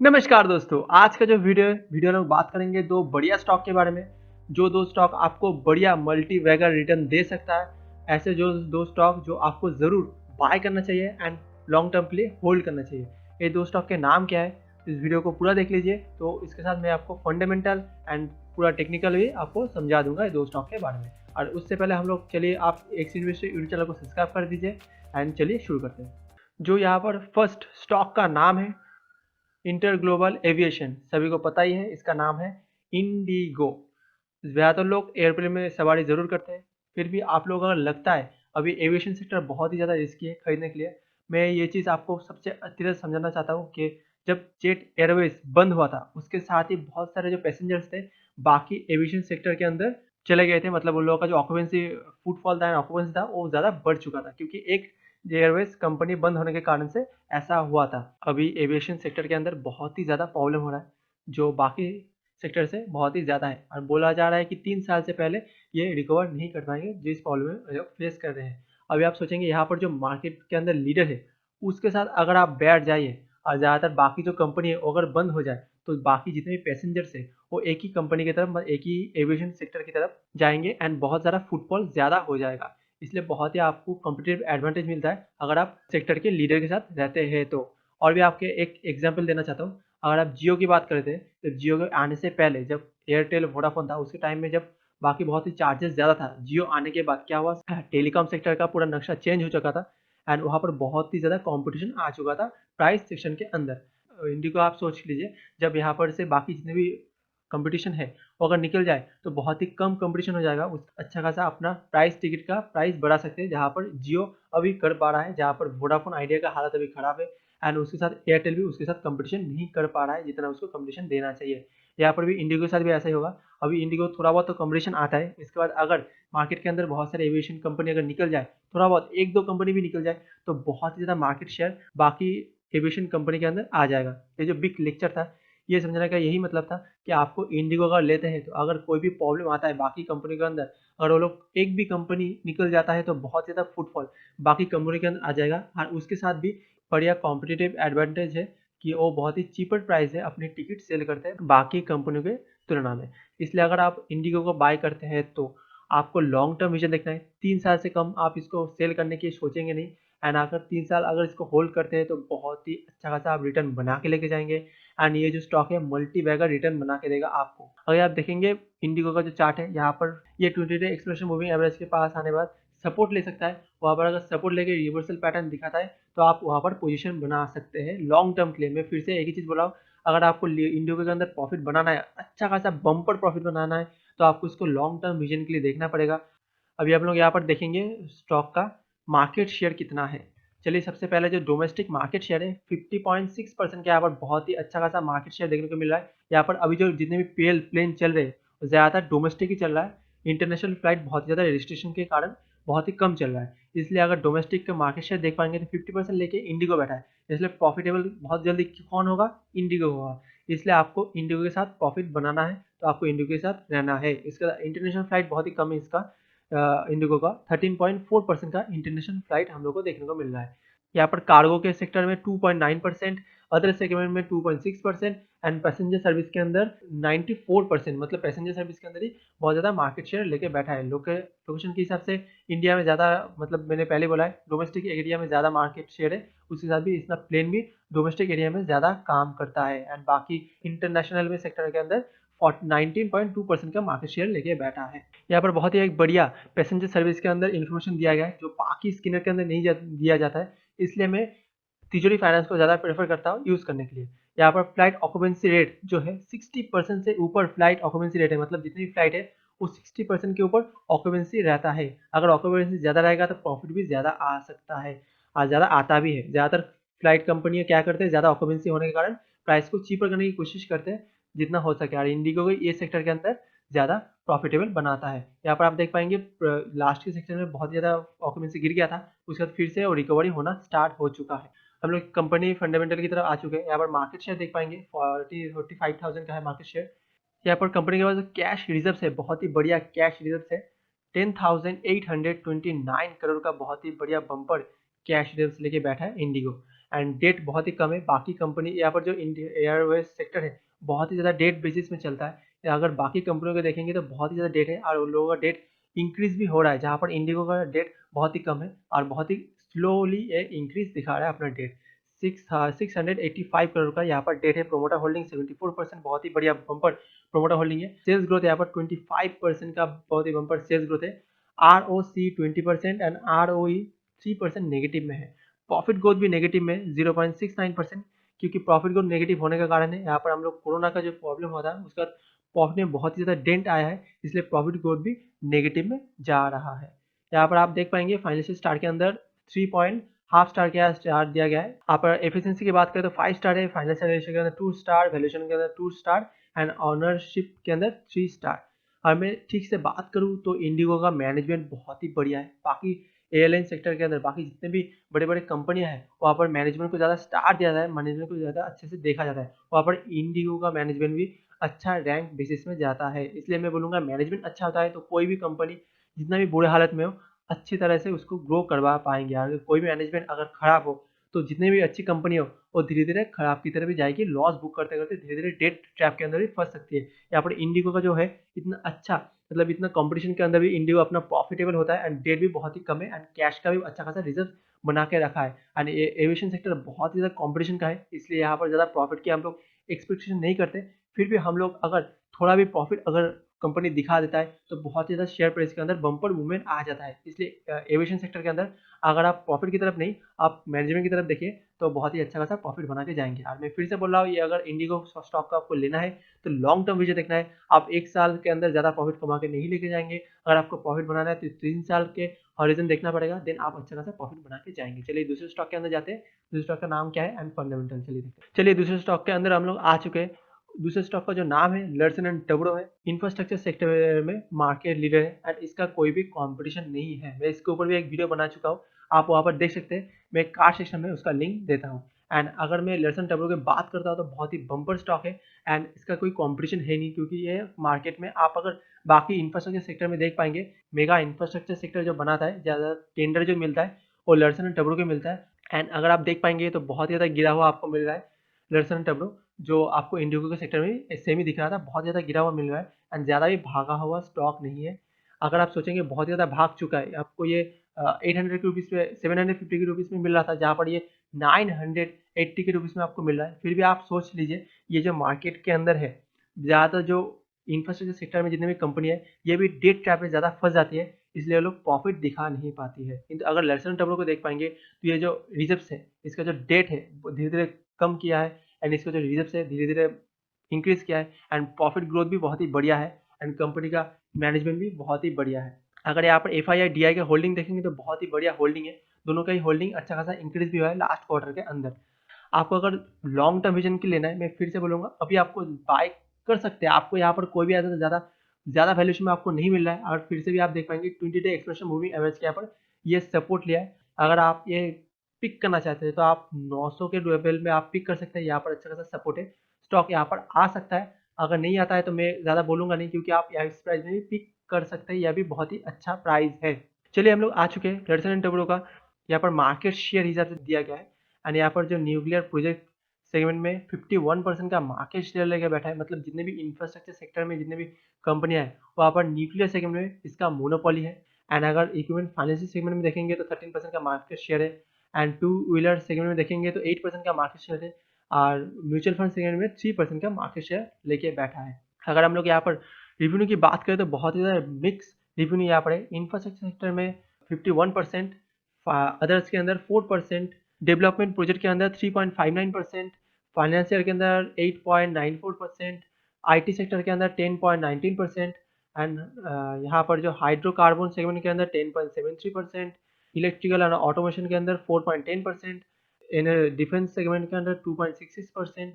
नमस्कार दोस्तों, आज का जो वीडियो में बात करेंगे दो बढ़िया स्टॉक के बारे में। जो दो स्टॉक आपको बढ़िया मल्टी बैगर रिटर्न दे सकता है। ऐसे जो दो स्टॉक जो आपको ज़रूर बाय करना चाहिए एंड लॉन्ग टर्म के लिए होल्ड करना चाहिए। ये दो स्टॉक के नाम क्या है, इस वीडियो को पूरा देख लीजिए। तो इसके साथ मैं आपको फंडामेंटल एंड पूरा टेक्निकल भी आपको समझा दूंगा ये दो स्टॉक के बारे में। और उससे पहले हम लोग चलिए, आप एक यूट्यूब चैनल को सब्सक्राइब कर दीजिए एंड चलिए शुरू करते हैं। जो यहाँ पर फर्स्ट स्टॉक का नाम है इंटर ग्लोबल एविएशन, सभी को पता ही है, इसका नाम है इंडिगो। ज़्यादातर लोग एयरप्लेन में सवारी ज़रूर करते हैं, फिर भी आप लोगों को अगर लगता है अभी एविएशन सेक्टर बहुत ही ज़्यादा रिस्की है खरीदने के लिए, मैं ये चीज़ आपको सबसे अच्छी तरह समझाना चाहता हूँ कि जब जेट एयरवेज बंद हुआ था उसके साथ ही बहुत सारे जो पैसेंजर्स थे बाकी एविएशन सेक्टर के अंदर चले गए थे। मतलब उन लोगों का जो ऑक्यूपेंसी फुटफॉल था, ऑक्यूपेंसी था, वो ज़्यादा बढ़ चुका था क्योंकि एक एयरवेज कंपनी बंद होने के कारण से ऐसा हुआ था। अभी एविएशन सेक्टर के अंदर बहुत ही ज़्यादा प्रॉब्लम हो रहा है, जो बाकी सेक्टर से बहुत ही ज़्यादा है, और बोला जा रहा है कि 3 साल से पहले ये रिकवर नहीं कर पाएंगे जिस प्रॉब्लम में फेस कर रहे हैं। अभी आप सोचेंगे यहाँ पर जो मार्केट के अंदर लीडर है उसके साथ अगर आप बैठ जाइए और ज़्यादातर बाकी जो कंपनी है वो अगर बंद हो जाए तो बाकी जितने भी पैसेंजर्स है वो एक ही कंपनी की तरफ, एक ही एविएशन सेक्टर की तरफ जाएंगे एंड बहुत ज़्यादा फुटफॉल ज़्यादा हो जाएगा। इसलिए बहुत ही आपको कॉम्पिटिटिव एडवांटेज मिलता है अगर आप सेक्टर के लीडर के साथ रहते हैं तो। और भी आपके एक एग्जांपल देना चाहता हूँ, अगर आप जियो की बात करते हैं तो जियो के आने से पहले जब एयरटेल वोडाफोन था उसके टाइम में जब बाकी बहुत ही चार्जेस ज़्यादा था, जियो आने के बाद क्या हुआ, टेलीकॉम सेक्टर का पूरा नक्शा चेंज हो चुका था एंड वहाँ पर बहुत ही ज़्यादा कंपटीशन आ चुका था प्राइस सेक्शन के अंदर। इंडिको आप सोच लीजिए, जब यहाँ पर से बाकी जितने भी कंपटीशन है वो अगर निकल जाए तो बहुत ही कम कंपटीशन हो जाएगा, उस अच्छा खासा अपना प्राइस टिकट का प्राइस बढ़ा सकते हैं, जहाँ पर जियो अभी कर पा रहा है, जहाँ पर वोडाफोन आइडिया का हालत अभी खराब है एंड उसके साथ एयरटेल भी उसके साथ कंपटीशन नहीं कर पा रहा है जितना उसको कंपटीशन देना चाहिए। यहाँ पर भी इंडिगो के साथ भी ऐसा ही होगा। अभी इंडिगो थोड़ा बहुत तो कंपटीशन आता है, इसके बाद अगर मार्केट के अंदर बहुत सारे एविएशन कंपनी अगर निकल जाए, थोड़ा बहुत एक दो कंपनी भी निकल जाए, तो बहुत ही ज़्यादा मार्केट शेयर बाकी एविएशन कंपनी के अंदर आ जाएगा। ये जो बिग लेक्चर था, ये समझने का यही मतलब था कि आपको इंडिगो अगर लेते हैं तो अगर कोई भी प्रॉब्लम आता है बाकी कंपनी के अंदर, अगर वो लोग एक भी कंपनी निकल जाता है तो बहुत ज़्यादा फुटफॉल बाकी कंपनी के अंदर आ जाएगा। और उसके साथ भी बढ़िया कॉम्पिटिटिव एडवांटेज है कि वो बहुत ही चीपर प्राइस है अपनी टिकट सेल करते हैं बाकी कंपनियों के तुलना में। इसलिए अगर आप इंडिगो को बाय करते हैं तो आपको लॉन्ग टर्म विजन देखना है, 3 साल से कम आप इसको सेल करने की सोचेंगे नहीं। एंड अगर 3 साल अगर इसको होल्ड करते हैं तो बहुत ही अच्छा खासा आप रिटर्न बना के लेके जाएंगे एंड ये जो स्टॉक है मल्टी बैगर रिटर्न बना के देगा आपको। अगर आप देखेंगे इंडिगो का जो चार्ट है, यहाँ पर ये 20 डे एक्सप्रेशन मूविंग एवरेज के पास आने के बाद सपोर्ट ले सकता है। वहाँ पर अगर सपोर्ट लेके रिवर्सल पैटर्न दिखाता है तो आप वहाँ पर पोजीशन बना सकते हैं लॉन्ग टर्म के लिए। मैं फिर से एक ही चीज़ बोला हूँ, अगर आपको इंडिगो के अंदर प्रॉफिट बनाना है, अच्छा खासा बम्पर प्रॉफिट बनाना है, तो आपको इसको लॉन्ग टर्म विजन के लिए देखना पड़ेगा। अभी आप लोग यहाँ पर देखेंगे स्टॉक का मार्केट शेयर कितना है। चलिए, सबसे पहले जो डोमेस्टिक मार्केट शेयर है 50.6% के, यहाँ पर बहुत ही अच्छा खासा मार्केट शेयर देखने को मिल रहा है। यहाँ पर अभी जो जितने भी प्लेन चल रहे हैं ज़्यादातर डोमेस्टिक ही चल रहा है, इंटरनेशनल फ्लाइट बहुत ज़्यादा रजिस्ट्रेशन के कारण बहुत ही कम चल रहा है। इसलिए अगर डोमेस्टिक का मार्केट शेयर देख पाएंगे तो 50% लेके इंडिगो बैठा है, इसलिए प्रॉफिटेबल बहुत जल्दी कौन होगा, इंडिगो होगा। इसलिए आपको इंडिगो के साथ प्रॉफिट बनाना है तो आपको इंडिगो के साथ रहना है। इसका इंटरनेशनल फ्लाइट बहुत ही कम है, इसका इंडिगो का 13.4% का इंटरनेशनल फ्लाइट हम लोग को देखने को मिल रहा है। यहाँ पर कार्गो के सेक्टर में 2.9%, अदर सेगमेंट में 2.6% एंड पैसेंजर सर्विस के अंदर 94%, मतलब पैसेंजर सर्विस के अंदर ही बहुत ज़्यादा मार्केट शेयर लेके बैठा है। लोकेशन के हिसाब से इंडिया में ज़्यादा, मतलब मैंने पहले बोला है डोमेस्टिक एरिया में ज़्यादा मार्केट शेयर है, उसके साथ भी इसका प्लेन भी डोमेस्टिक एरिया में ज़्यादा काम करता है एंड बाकी इंटरनेशनल में सेक्टर के अंदर 19.2% का मार्केट शेयर लेके बैठा है। यहाँ पर बहुत ही एक बढ़िया पैसेंजर सर्विस के अंदर इन्फॉर्मेशन दिया गया है जो बाकी स्कैनर के अंदर नहीं दिया जाता है, इसलिए मैं तिजोरी फाइनेंस को ज़्यादा प्रेफर करता हूँ यूज़ करने के लिए। यहाँ पर फ्लाइट ऑक्यूपेंसी रेट जो है 60% से ऊपर फ्लाइट ऑक्यूपेंसी रेट है, मतलब जितनी भी फ्लाइट है वो 60% के ऊपर ऑक्यूपेंसी रहता है। अगर ऑक्यूपेंसी ज़्यादा रहेगा तो प्रॉफिट भी ज़्यादा आ सकता है और ज़्यादा आता भी है। ज़्यादातर फ्लाइट कंपनियाँ क्या करते हैं, ज़्यादा ऑक्यूपेंसी होने के कारण प्राइस को चीपर करने की कोशिश करते हैं जितना हो सके, और इंडिगो को ये सेक्टर के अंदर ज़्यादा प्रॉफिटेबल बनाता है। यहाँ पर आप देख पाएंगे लास्ट के सेक्शन में बहुत ज़्यादा ऑक्यूपेंसी गिर गया था, उसके बाद फिर से रिकवरी होना स्टार्ट हो चुका है। हम लोग कंपनी फंडामेंटल की तरफ आ चुके हैं। यहाँ पर मार्केट शेयर देख पाएंगे 45,000 का है मार्केट शेयर। यहाँ पर कंपनी के पास कैश रिजर्व है, बहुत ही बढ़िया कैश रिजर्व है, 10,829 करोड़ का बहुत ही बढ़िया बम्पर कैश रिजर्व लेके बैठा है इंडिगो। एंड डेट बहुत ही कम है। बाकी कंपनी यहाँ पर जो एयरवेज सेक्टर है बहुत ही ज़्यादा डेट बेसिस में चलता है। अगर बाकी कंपनियों को देखेंगे तो बहुत ही ज़्यादा डेट है और उन लोगों का डेट इंक्रीज भी हो रहा है, जहाँ पर इंडिगो का डेट बहुत ही कम है और बहुत ही स्लोली ये इंक्रीज दिखा रहा है अपना डेट। 685 करोड़ का यहाँ पर डेट है। प्रोमोटर होल्डिंग 74%, बहुत ही बढ़िया बम्पर प्रोमोटर होल्डिंग है। सेल्स ग्रोथ यहाँ पर 25% का बहुत ही बम्पर सेल्स ग्रोथ है। ROC 20% एंड ROE 3% नेगेटिव में है। प्रॉफिट ग्रोथ भी नेगेटिव में 0.69%, क्योंकि प्रॉफिट ग्रोथ नेगेटिव होने का कारण है यहाँ पर हम लोग कोरोना का जो प्रॉब्लम हुआ था उसका प्रॉफिट में बहुत ही ज़्यादा डेंट आया है, इसलिए प्रॉफिट ग्रोथ भी नेगेटिव में जा रहा है। यहाँ पर आप देख पाएंगे फाइनेंशियल स्टार के अंदर 3.5 स्टार का स्टार दिया गया है। यहाँ पर एफिशिएंसी की बात करें तो 5 स्टार है, फाइनेंशियल रेशियो के अंदर 2 स्टार, वैल्यूएशन के अंदर 2 स्टार एंड ऑनरशिप के अंदर 3 स्टार। और मैं ठीक से बात करूँ तो इंडिगो का मैनेजमेंट बहुत ही बढ़िया है। बाकी एयरलाइन सेक्टर के अंदर बाकी जितने भी बड़े बड़े कंपनियां हैं वहाँ पर मैनेजमेंट को ज़्यादा स्टार दिया जाता है, मैनेजमेंट को ज़्यादा अच्छे से देखा जाता है। वहाँ पर इंडिगो का मैनेजमेंट भी अच्छा रैंक बेसिस में जाता है, इसलिए मैं बोलूँगा मैनेजमेंट अच्छा होता है तो कोई भी कंपनी जितना भी बुरे हालत में हो अच्छी तरह से उसको ग्रो करवा पाएंगे। अगर कोई भी मैनेजमेंट अगर खराब हो तो जितनी भी अच्छी कंपनी हो वो धीरे धीरे खराब की तरफ भी जाएगी, लॉस बुक करते करते धीरे धीरे डेट ट्रैप के अंदर भी फंस सकती है। यहाँ पर इंडिगो का जो है इतना अच्छा, मतलब इतना कंपटीशन के अंदर भी इंडिगो अपना प्रॉफिटेबल होता है एंड डेट भी बहुत ही कम है एंड कैश का भी अच्छा खासा रिजर्व बना के रखा है। एंड एविएशन सेक्टर बहुत ही ज़्यादा कॉम्पिटिशन का है, इसलिए यहाँ पर ज़्यादा प्रॉफिट की हम लोग एक्सपेक्टेशन नहीं करते। फिर भी हम लोग अगर थोड़ा भी प्रॉफिट अगर कंपनी दिखा देता है तो बहुत ही ज़्यादा शेयर प्राइस के अंदर बम्पर मूवमेंट आ जाता है। इसलिए एविएशन सेक्टर के अंदर अगर आप प्रॉफिट की तरफ नहीं, आप मैनेजमेंट की तरफ देखिए तो बहुत ही अच्छा खासा प्रॉफिट बना के जाएंगे। और मैं फिर से बोल रहा हूँ, ये अगर इंडिगो स्टॉक का आपको लेना है तो लॉन्ग टर्म विजन देखना है। आप एक साल के अंदर ज़्यादा प्रॉफिट कमा के नहीं लेके जाएंगे। अगर आपको प्रॉफिट बनाना है तो 3 साल के हॉरिजन देखना पड़ेगा, देन आप अच्छा खासा प्रॉफिट बना के जाएंगे। चलिए दूसरे स्टॉक के अंदर जाते हैं। दूसरे स्टॉक का नाम क्या है एंड फंडामेंटल चलिए देखते हैं। चलिए दूसरे स्टॉक के अंदर हम लोग आ चुके हैं। दूसरे स्टॉक का जो नाम है लर्सन एंड टब्रो है। इंफ्रास्ट्रक्चर सेक्टर में मार्केट लीडर है एंड इसका कोई भी कंपटीशन नहीं है। मैं इसके ऊपर भी एक वीडियो बना चुका हूँ, आप वहाँ पर देख सकते हैं। मैं कार्ड सेक्शन में उसका लिंक देता हूँ। एंड अगर मैं लर्सन टब्रो की बात करता हूँ तो बहुत ही बम्पर स्टॉक है एंड इसका कोई कंपटीशन है नहीं, क्योंकि ये मार्केट में आप अगर बाकी इंफ्रास्ट्रक्चर सेक्टर में देख पाएंगे, मेगा इंफ्रास्ट्रक्चर सेक्टर जो बनाता है ज़्यादा टेंडर जो मिलता है वो लर्सन एंड टब्रो को मिलता है। एंड अगर आप देख पाएंगे तो बहुत ज़्यादा गिरा हुआ आपको मिल रहा है लर्सन एंड टब्रो, जो आपको इंडिगो के सेक्टर में सेम ही दिख रहा था, बहुत ज़्यादा गिरा हुआ मिल रहा है एंड ज़्यादा भी भागा हुआ स्टॉक नहीं है। अगर आप सोचेंगे बहुत ज़्यादा भाग चुका है, आपको ये 800 के रुपीज़ पे 750 के रुपीज़ में मिल रहा था, जहाँ पर ये 980 के रुपीज़ में आपको मिल रहा है। फिर भी आप सोच लीजिए ये जो मार्केट के अंदर है, ज़्यादातर जो इंफ्रास्ट्रक्चर सेक्टर में जितने भी कंपनी है ये भी डेट ट्रैप में ज़्यादा फंस जाती है, इसलिए लोग प्रॉफिट दिखा नहीं पाती है। किंतु अगर लर्सन टब्रो को देख पाएंगे तो ये जो रिजर्व्स है, इसका जो डेट है वो धीरे धीरे कम किया है एंड इसका जो रिजर्व्स है धीरे धीरे इंक्रीज किया है एंड प्रॉफिट ग्रोथ भी बहुत ही बढ़िया है एंड कंपनी का मैनेजमेंट भी बहुत ही बढ़िया है। अगर यहाँ पर FII DI का होल्डिंग देखेंगे तो बहुत ही बढ़िया होल्डिंग है, दोनों का ही होल्डिंग अच्छा खासा इंक्रीज भी हुआ है लास्ट क्वार्टर के अंदर। आपको अगर लॉन्ग टर्म विजन की लेना है, मैं फिर से बोलूँगा अभी आपको बाय कर सकते हैं। आपको यहाँ पर कोई भी ज़्यादा ज़्यादा वैल्यूएशन में आपको नहीं मिल रहा है और फिर से भी आप देख पाएंगे 20 डे एक्सप्रेशन मूविंग एवरेज के यहाँ पर ये सपोर्ट लिया है। अगर आप ये पिक करना चाहते हैं तो आप 900 के लेवल में आप पिक कर सकते हैं, यहाँ पर अच्छा खासा सपोर्ट है, स्टॉक यहाँ पर आ सकता है। अगर नहीं आता है तो मैं ज़्यादा बोलूँगा नहीं, क्योंकि आप इस प्राइस में भी पिक कर सकते हैं, यह भी बहुत ही अच्छा प्राइस है। चलिए हम लोग आ चुके हैं लर्सन एंड टब्रो का यहाँ पर मार्केट शेयर हिसाब से दिया गया है एंड यहाँ पर जो न्यूक्लियर प्रोजेक्ट सेगमेंट में 51% का मार्केट शेयर लेकर बैठा है। मतलब जितने भी इंफ्रास्ट्रक्चर सेक्टर में जितने भी कंपनियां हैं वहाँ पर न्यूक्लियर सेगमेंट में इसका मोनोपोली है। एंड अगर इक्विपमेंट फाइनेंशियल सेगमेंट में देखेंगे तो 13% का मार्केट शेयर है एंड टू व्हीलर सेगमेंट में देखेंगे तो 8% का मार्केट शेयर है और म्यूचुअल फंड सेगमेंट में 3% का मार्केट शेयर लेके बैठा है। अगर हम लोग यहाँ पर रिवेन्यू की बात करें तो बहुत ही ज़्यादा मिक्स रिवेन्यू यहाँ पर है। इंफ्रास्ट्रक्चर सेक्टर में 51%, अदर्स के अंदर 4%, डेवलपमेंट प्रोजेक्ट के अंदर 3.59%, फाइनेंशियल के अंदर 8.94%, IT सेक्टर के अंदर 10.19% एंड यहाँ पर जो हाइड्रोकार्बन सेगमेंट के अंदर 10.73%, इलेक्ट्रिकल एंड ऑटोमेशन के अंदर 4.10%, इन डिफेंस सेगमेंट के अंदर 2.66%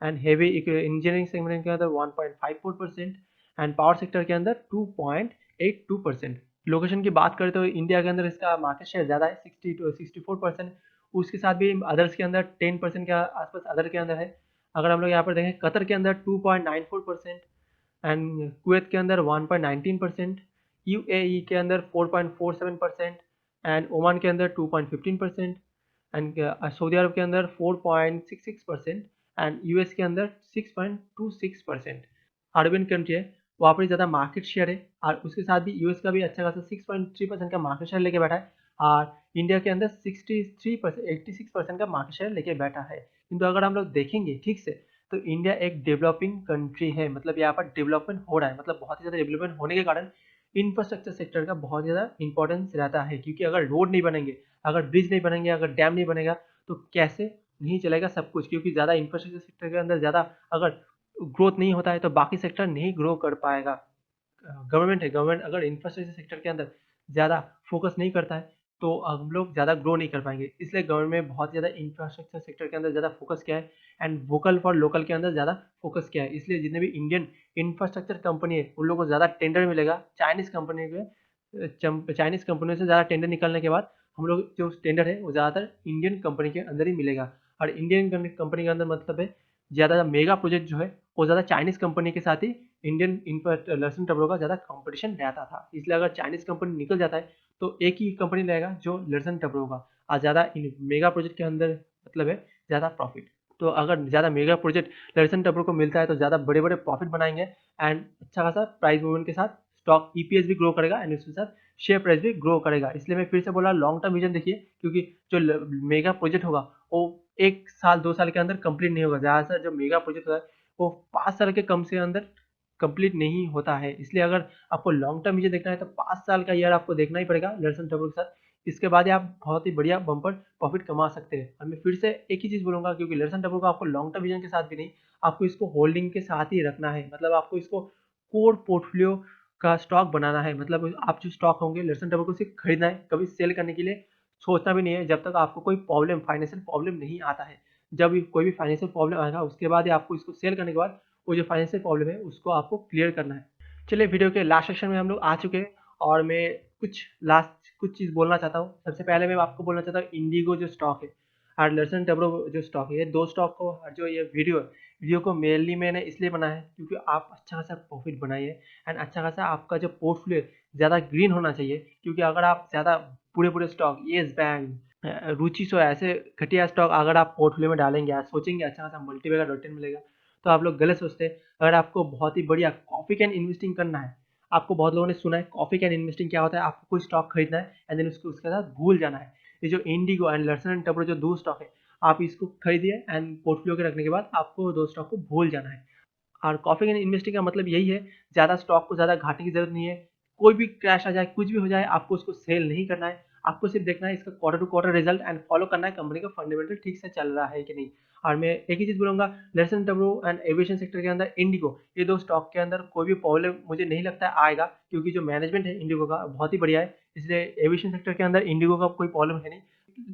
एंड हेवी इंजीनियरिंग सेगमेंट के अंदर 1.54% एंड पावर सेक्टर के अंदर 2.82%। लोकेशन की बात करें तो इंडिया के अंदर इसका मार्केट शेयर ज़्यादा है 60 to 64%, उसके साथ भी अदर्स के अंदर 10% के आसपास अदर के अंदर है। अगर हम लोग यहाँ पर देखें कतर के अंदर 2.94% एंड कुवैत के अंदर 1.19%, UAE के अंदर 4.47% एंड ओमान के अंदर 2.15% एंड सऊदी अरब के अंदर 4.66% एंड यूएस के अंदर 6.26%। अरबियन कंट्री है, वहाँ पर ज़्यादा मार्केट शेयर है और उसके साथ भी यूएस का भी अच्छा खासा 6.3% का मार्केट शेयर लेके बैठा है और इंडिया के अंदर 63% 86% का मार्केट शेयर लेके बैठा है। किंतु अगर हम लोग देखेंगे ठीक से तो इंडिया एक डेवलपिंग कंट्री है, मतलब यहाँ पर डेवलपमेंट हो रहा है, मतलब बहुत ही ज़्यादा डेवलपमेंट होने के कारण इंफ्रास्ट्रक्चर सेक्टर का बहुत ज़्यादा इंपॉर्टेंस रहता है, क्योंकि अगर रोड नहीं बनेंगे, अगर ब्रिज नहीं बनेंगे, अगर डैम नहीं बनेगा तो कैसे नहीं चलेगा सब कुछ, क्योंकि ज़्यादा इंफ्रास्ट्रक्चर सेक्टर के अंदर ज़्यादा अगर ग्रोथ नहीं होता है तो बाकी सेक्टर नहीं ग्रो कर पाएगा। गवर्नमेंट है, गवर्नमेंट अगर इंफ्रास्ट्रक्चर सेक्टर के अंदर ज़्यादा फोकस नहीं करता है तो हम लोग ज़्यादा ग्रो नहीं कर पाएंगे। इसलिए गवर्नमेंट बहुत ज़्यादा इंफ्रास्ट्रक्चर सेक्टर के अंदर ज़्यादा फोकस किया है एंड वोकल फॉर लोकल के अंदर ज़्यादा फोकस किया है। इसलिए जितने भी इंडियन इंफ्रास्ट्रक्चर कंपनी है उन लोगों को ज़्यादा टेंडर मिलेगा। चाइनीज़ कंपनी के चाइनीज़ कंपनियों से ज़्यादा टेंडर निकलने के बाद हम लोग जो टेंडर है वो ज़्यादातर इंडियन कंपनी के अंदर ही मिलेगा। और इंडियन कंपनी के अंदर मतलब है ज़्यादा मेगा प्रोजेक्ट जो है वो ज़्यादा चाइनीज़ कंपनी के साथ ही इंडियन लर्सन टब्रो का ज़्यादा कंपटीशन रहता था। इसलिए अगर चाइनीज़ कंपनी निकल जाता है तो एक ही कंपनी रहेगा जो लर्सन टब्रो का, और ज़्यादा मेगा प्रोजेक्ट के अंदर मतलब है ज़्यादा प्रॉफिट। तो अगर ज़्यादा मेगा प्रोजेक्ट लर्सन टब्रो को मिलता है तो ज़्यादा बड़े बड़े प्रॉफिट बनाएंगे एंड अच्छा खासा प्राइस मूवमेंट के साथ स्टॉक ईपीएस भी ग्रो करेगा एंड उसके साथ शेयर प्राइस भी ग्रो करेगा। इसलिए मैं फिर से बोला लॉन्ग टर्म विजन देखिए, क्योंकि जो मेगा प्रोजेक्ट होगा वो 1 साल 2 साल के अंदर कंप्लीट नहीं होगा। ज़्यादातर जो मेगा प्रोजेक्ट होता है वो 5 साल के कम से अंदर कंप्लीट नहीं होता है। इसलिए अगर आपको लॉन्ग टर्म विजन देखना है तो 5 साल का ईयर आपको देखना ही पड़ेगा लर्सन टब्रो के साथ। इसके बाद ही आप बहुत ही बढ़िया बम्पर प्रॉफिट कमा सकते हैं। और मैं फिर से एक ही चीज़ बोलूँगा, क्योंकि लर्सन टब्रो को आपको लॉन्ग टर्म विजन के साथ भी नहीं, आपको इसको होल्डिंग के साथ ही रखना है। मतलब आपको इसको कोर पोर्टफोलियो का स्टॉक बनाना है। मतलब आप जो स्टॉक होंगे लर्सन टब्रो को सिर्फ खरीदना है, कभी सेल करने के लिए सोचना भी नहीं है जब तक आपको कोई प्रॉब्लम फाइनेंशियल प्रॉब्लम नहीं आता है। जब भी कोई भी फाइनेंशियल प्रॉब्लम आएगा उसके बाद ही आपको इसको सेल करने के बाद वो जो फाइनेंशियल प्रॉब्लम है उसको आपको क्लियर करना है। चलिए वीडियो के लास्ट सेक्शन में हम लोग आ चुके हैं और मैं कुछ चीज़ बोलना चाहता हूँ। सबसे पहले मैं आपको बोलना चाहता हूँ इंडिगो जो स्टॉक है और लर्सन टब्रो जो स्टॉक है, ये 2 स्टॉक को और जो ये वीडियो को मेनली मैंने इसलिए बनाया है क्योंकि आप अच्छा खासा प्रॉफिट बनाइए एंड अच्छा खासा आपका जो पोर्टफोलियो ज़्यादा ग्रीन होना चाहिए। क्योंकि अगर आप ज़्यादा पूरे स्टॉक येस बैंक, रुचि सो ऐसे घटिया स्टॉक अगर आप पोर्टफोलियो में डालेंगे, आज सोचेंगे अच्छा खासा मल्टीबैगर रिटर्न मिलेगा, तो आप लोग गलत सोचते हैं। अगर आपको बहुत ही बढ़िया कॉफी कैन इन्वेस्टिंग करना है, आपको बहुत लोगों ने सुना है कॉफी कैन इन्वेस्टिंग क्या होता है, आपको कोई स्टॉक खरीदना है एंड देन उसको उसके साथ भूल जाना है। ये जो इंडिगो एंड लर्सन एंड टब्रो जो 2 स्टॉक है, आप इसको खरीदिए एंड पोर्टफोलियो के रखने के बाद आपको 2 स्टॉक को भूल जाना है। और कॉफी कैन इन्वेस्टिंग का मतलब यही है, ज़्यादा स्टॉक को ज़्यादा घाटने की ज़रूरत नहीं है। कोई भी क्रैश आ जाए, कुछ भी हो जाए, आपको उसको सेल नहीं करना है। आपको सिर्फ देखना है इसका quarter to quarter result and follow करना है कंपनी का फंडामेंटल ठीक से चल रहा है कि नहीं। और मैं एक ही चीज़ बोलूँगा, लर्सन टब्रो एंड एविएशन सेक्टर के अंदर इंडिगो, ये 2 स्टॉक के अंदर कोई भी प्रॉब्लम मुझे नहीं लगता है आएगा, क्योंकि जो मैनेजमेंट है इंडिगो का बहुत ही बढ़िया है। इसलिए एविएशन सेक्टर के अंदर इंडिगो का कोई प्रॉब्लम है नहीं।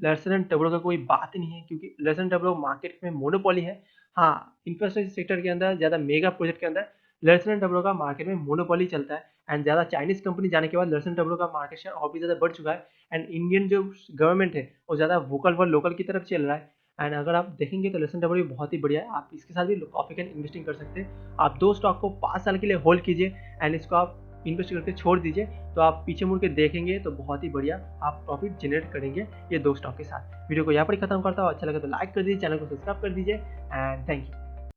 लर्सन एंड टब्रो का कोई बात ही नहीं है, क्योंकि लर्सन टब्रो मार्केट में मोनोपोली है। हाँ, इंफ्रास्ट्रक्चर सेक्टर के अंदर ज़्यादा मेगा प्रोजेक्ट के अंदर लर्सन एंड टब्रो का मार्केट में मोनोपोली चलता है एंड ज़्यादा चाइनीज़ कंपनी जाने के बाद लर्सन टब्रो का मार्केट शेयर और भी ज़्यादा बढ़ चुका है एंड इंडियन जो गवर्नमेंट है वो ज़्यादा वोकल फॉर लोकल की तरफ चल रहा है। एंड अगर आप देखेंगे तो लर्सन टब्रो बहुत ही बढ़िया है, आप इसके साथ भी कॉफी कैन इन्वेस्टिंग कर सकते हैं। आप 2 स्टॉक को 5 साल के लिए होल्ड कीजिए एंड इसको आप इन्वेस्ट करके छोड़ दीजिए, तो आप पीछे मुड़ के देखेंगे तो बहुत ही बढ़िया आप प्रॉफिट जनरेट करेंगे ये 2 स्टॉक के साथ। वीडियो को यहाँ पर ही खत्म करता हूँ। अच्छा लगे तो लाइक कर दीजिए, चैनल को सब्सक्राइब कर दीजिए एंड थैंक यू।